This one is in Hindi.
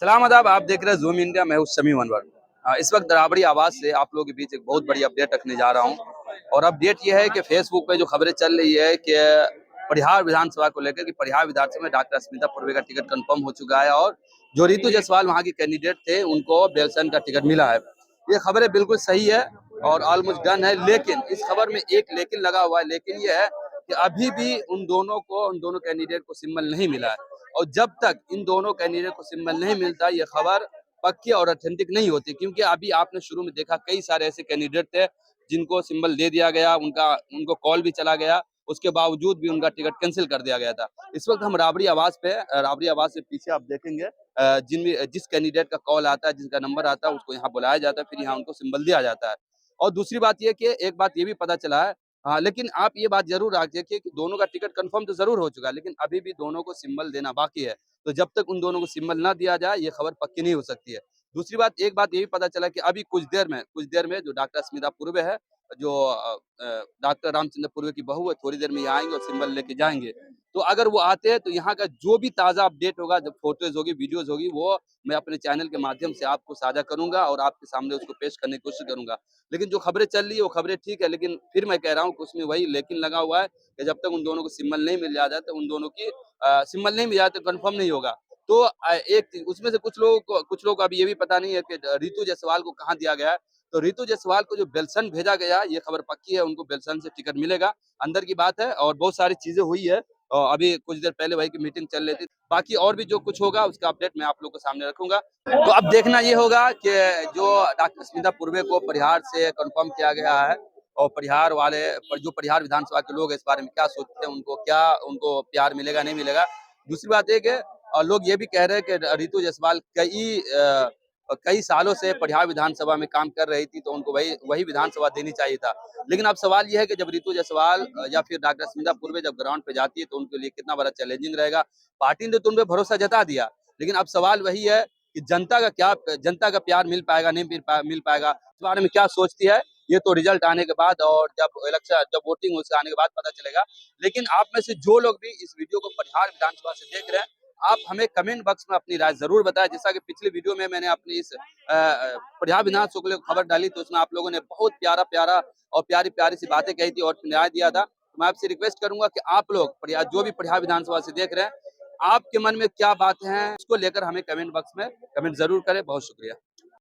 सलाम आदाब, आप देख रहे हैं जूम इंडिया। मैं हूं शमी अनवर। इस वक्त राबड़ी आवाज से आप लोगों के बीच एक बहुत बड़ी अपडेट रखने जा रहा हूं। और अपडेट यह है कि फेसबुक पे जो खबरें चल रही है कि परिहार विधानसभा को लेकर कि परिहार विधानसभा में डॉक्टर स्मिता पूर्वे का टिकट कंफर्म हो चुका है और जो रितु जायसवाल वहां की कैंडिडेट थे उनको बेलसन का टिकट मिला है। ये खबरें बिल्कुल सही है और ऑलमोस्ट डन है, लेकिन इस खबर में एक लेकिन लगा हुआ है। लेकिन यह है कि अभी भी उन दोनों कैंडिडेट को सिंबल नहीं मिला है। और जब तक इन दोनों कैंडिडेट को सिंबल नहीं मिलता, ये खबर पक्की और ऑथेंटिक नहीं होती। क्योंकि अभी आपने शुरू में देखा कई सारे ऐसे कैंडिडेट थे जिनको सिंबल दे दिया गया, उनको कॉल भी चला गया, उसके बावजूद भी उनका टिकट कैंसिल कर दिया गया था। इस वक्त हम राबड़ी आवाज से पीछे आप देखेंगे, जिस कैंडिडेट का कॉल आता है, जिसका नंबर आता है, उसको यहाँ बुलाया जाता है, फिर यहाँ उनको सिंबल दिया जाता है। और दूसरी बात यह कि एक बात ये भी पता चला है, हाँ, लेकिन आप ये बात जरूर रखिए कि दोनों का टिकट कंफर्म तो जरूर हो चुका है, लेकिन अभी भी दोनों को सिंबल देना बाकी है। तो जब तक उन दोनों को सिंबल ना दिया जाए, ये खबर पक्की नहीं हो सकती है। दूसरी बात, एक बात ये भी पता चला कि अभी कुछ देर में जो डॉक्टर स्मिता पूर्वे है, जो डॉक्टर रामचंद्र पूर्वे की बहू है, थोड़ी देर में यहाँ आएंगे और सिंबल लेके जाएंगे। तो अगर वो आते हैं तो यहाँ का जो भी ताजा अपडेट होगा, जब फोटोज होगी, वीडियोज होगी, वो मैं अपने चैनल के माध्यम से आपको साझा करूंगा और आपके सामने उसको पेश करने की कोशिश करूंगा। लेकिन जो खबरें चल रही है वो खबरें ठीक है, लेकिन फिर मैं कह रहा हूँ कि उसमें वही लेकिन लगा हुआ है कि जब तक उन दोनों को सिंबल नहीं मिल जाता, तो उन दोनों की सिंबल नहीं मिल जाता तो कंफर्म नहीं होगा। तो उसमें से कुछ लोग को अभी ये भी पता नहीं है कि रितु जायसवाल को कहाँ दिया गया है। तो रितु जायसवाल को जो बेलसन भेजा गया, ये खबर पक्की है, उनको बेलसन से टिकट मिलेगा। अंदर की बात है और बहुत सारी चीजें हुई है और अभी कुछ देर पहले वही की मीटिंग चल रही थी। बाकी और भी जो कुछ होगा उसका अपडेट मैं आप लोग के सामने रखूंगा। तो अब देखना ये होगा कि जो डॉक्टर स्मिता पूर्वे को परिहार से कंफर्म किया गया है और जो परिहार विधानसभा के लोग इस बारे में क्या सोचते हैं, उनको प्यार मिलेगा नहीं मिलेगा। दूसरी बात एक है, लोग ये भी कह रहे हैं कि रितु जायसवाल कई सालों से परिहार विधानसभा में काम कर रही थी, तो उनको वही वही विधानसभा देनी चाहिए था। लेकिन अब सवाल यह है कि जब रितु जायसवाल या फिर डॉक्टर स्मिता पूर्वे जब ग्राउंड पे जाती है तो उनके लिए कितना बड़ा चैलेंजिंग रहेगा। पार्टी ने तो उन पे भरोसा जता दिया, लेकिन अब सवाल वही है कि जनता का प्यार मिल पाएगा नहीं मिल पाएगा। इस बारे में क्या सोचती है, ये तो रिजल्ट आने के बाद और जब वोटिंग उसके आने के बाद पता चलेगा। लेकिन आप में से जो लोग भी इस वीडियो को परिहार विधानसभा से देख रहे हैं, आप हमें कमेंट बॉक्स में अपनी राय जरूर बताएं। जैसा कि पिछले वीडियो में मैंने अपनी इस परिहार विधानसभा को लेकर खबर डाली, तो उसमें आप लोगों ने बहुत प्यारा प्यारा और प्यारी प्यारी सी बातें कही थी और न्याय दिया था। तो मैं आपसे रिक्वेस्ट करूंगा कि आप लोग जो भी परिहार विधानसभा से देख रहे हैं, आपके मन में क्या बातें हैं उसको लेकर हमें कमेंट बॉक्स में कमेंट जरूर करें। बहुत शुक्रिया।